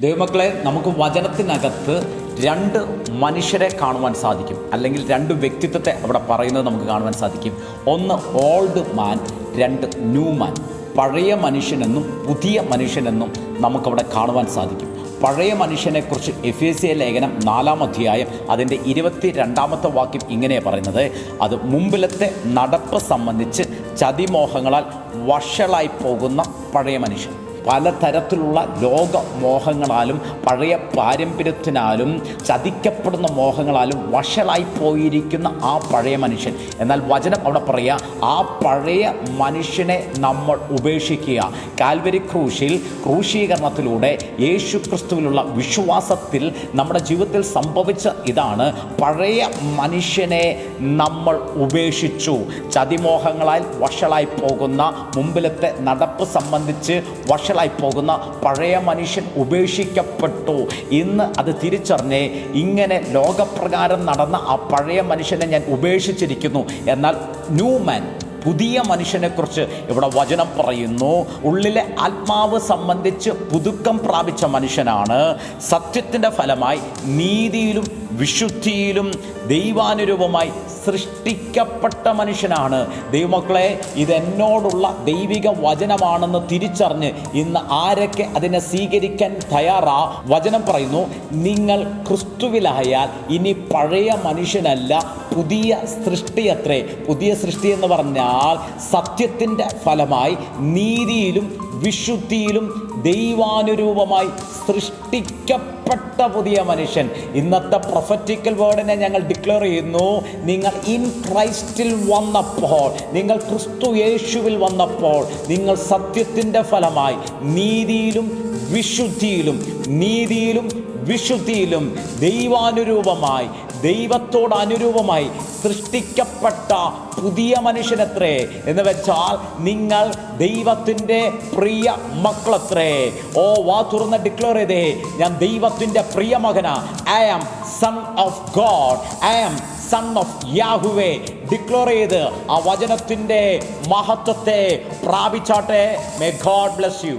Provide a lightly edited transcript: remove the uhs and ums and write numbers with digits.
ദൈവമക്കളെ, നമുക്ക് വചനത്തിനകത്ത് രണ്ട് മനുഷ്യരെ കാണുവാൻ സാധിക്കും, അല്ലെങ്കിൽ രണ്ട് വ്യക്തിത്വത്തെ അവിടെ പറയുന്നത് നമുക്ക് കാണുവാൻ സാധിക്കും. ഒന്ന് ഓൾഡ് മാൻ, രണ്ട് ന്യൂ മാൻ. പഴയ മനുഷ്യനെന്നും പുതിയ മനുഷ്യനെന്നും നമുക്കവിടെ കാണുവാൻ സാധിക്കും. പഴയ മനുഷ്യനെക്കുറിച്ച് എഫേസ്യ ലേഖനം 4-ാം അധ്യായം അതിൻ്റെ 22-ാമത്തെ വാക്യം ഇങ്ങനെയാണ് പറയുന്നത്: അത് മുമ്പിലത്തെ നടപ്പ് സംബന്ധിച്ച് ചതിമോഹങ്ങളാൽ വഷളായി പോകുന്ന പഴയ മനുഷ്യൻ. പലതരത്തിലുള്ള ലോകമോഹങ്ങളാലും പഴയ പാരമ്പര്യത്തിനാലും ചതിക്കപ്പെടുന്ന മോഹങ്ങളാലും വഷളായി പോയിരിക്കുന്ന ആ പഴയ മനുഷ്യൻ. എന്നാൽ വചനം അവിടെ പറയുക, ആ പഴയ മനുഷ്യനെ നമ്മൾ ഉപേക്ഷിക്കുക. കാൽവരി ക്രൂശീകരണത്തിലൂടെ യേശു ക്രിസ്തുവിലുള്ള വിശ്വാസത്തിൽ നമ്മുടെ ജീവിതത്തിൽ സംഭവിച്ച ഇതാണ്: പഴയ മനുഷ്യനെ നമ്മൾ ഉപേക്ഷിച്ചു. ചതിമോഹങ്ങളാൽ വഷളായി പോകുന്ന, മുമ്പിലത്തെ നടപ്പ് സംബന്ധിച്ച് വഷളായി പോകുന്ന പഴയ മനുഷ്യൻ ഉപേക്ഷിക്കപ്പെട്ടു. ഇന്ന് അത് തിരിച്ചറിഞ്ഞ് ഇങ്ങനെ ലോകപ്രകാരം നടന്ന ആ പഴയ മനുഷ്യനെ ഞാൻ ഉപേക്ഷിച്ചിരിക്കുന്നു. എന്നാൽ ന്യൂ മാൻ, പുതിയ മനുഷ്യനെക്കുറിച്ച് ഇവിടെ വചനം പറയുന്നു. ഉള്ളിലെ ആത്മാവ് സംബന്ധിച്ച് പുതുക്കം പ്രാപിച്ച മനുഷ്യനാണ്. സത്യത്തിൻ്റെ ഫലമായി നീതിയിലും വിശുദ്ധിയിലും ദൈവാനുരൂപമായി സൃഷ്ടിക്കപ്പെട്ട മനുഷ്യനാണ്. ദൈവമക്കളെ, ഇതെന്നോടുള്ള ദൈവിക വചനമാണെന്ന് തിരിച്ചറിഞ്ഞ് ഇന്ന് ആരൊക്കെ അതിനെ സ്വീകരിക്കാൻ തയ്യാറാ? വചനം പറയുന്നു, നിങ്ങൾ ക്രിസ്തുവിലായാൽ ഇനി പഴയ മനുഷ്യനല്ല, പുതിയ സൃഷ്ടിയത്രേ. പുതിയ സൃഷ്ടി എന്ന് പറഞ്ഞാൽ സത്യത്തിൻ്റെ ഫലമായി നീതിയിലും വിശുദ്ധിയിലും ദൈവാനുരൂപമായി സൃഷ്ടിക്കപ്പെട്ട പുതിയ മനുഷ്യൻ. ഇന്നത്തെ പ്രൊഫറ്റിക്കൽ വേർഡിനെ ഞങ്ങൾ ഡിക്ലെയർ ചെയ്യുന്നു: നിങ്ങൾ ഇൻ ക്രൈസ്റ്റിൽ വന്നപ്പോൾ, നിങ്ങൾ ക്രിസ്തു യേശുവിൽ വന്നപ്പോൾ, നിങ്ങൾ സത്യത്തിൻ്റെ ഫലമായി നീതിയിലും വിശുദ്ധിയിലും ദൈവാനുരൂപമായി, ദൈവത്തോട് അനുരൂപമായി സൃഷ്ടിക്കപ്പെട്ട പുതിയ മനുഷ്യനത്രേ. എന്ന് വെച്ചാൽ നിങ്ങൾ ദൈവത്തിൻ്റെ പ്രിയ മക്കളത്രേ. ഓ, വാ തുറന്ന് ഡിക്ലെയർ ചെയ്തേ: ഞാൻ ദൈവത്തിൻ്റെ പ്രിയ മകനാ. I am son of God, I am son of Yahweh. Declare ചെയ്ത് ആ വചനത്തിൻ്റെ മഹത്വത്തെ പ്രാപിച്ചാട്ടെ. May God bless U.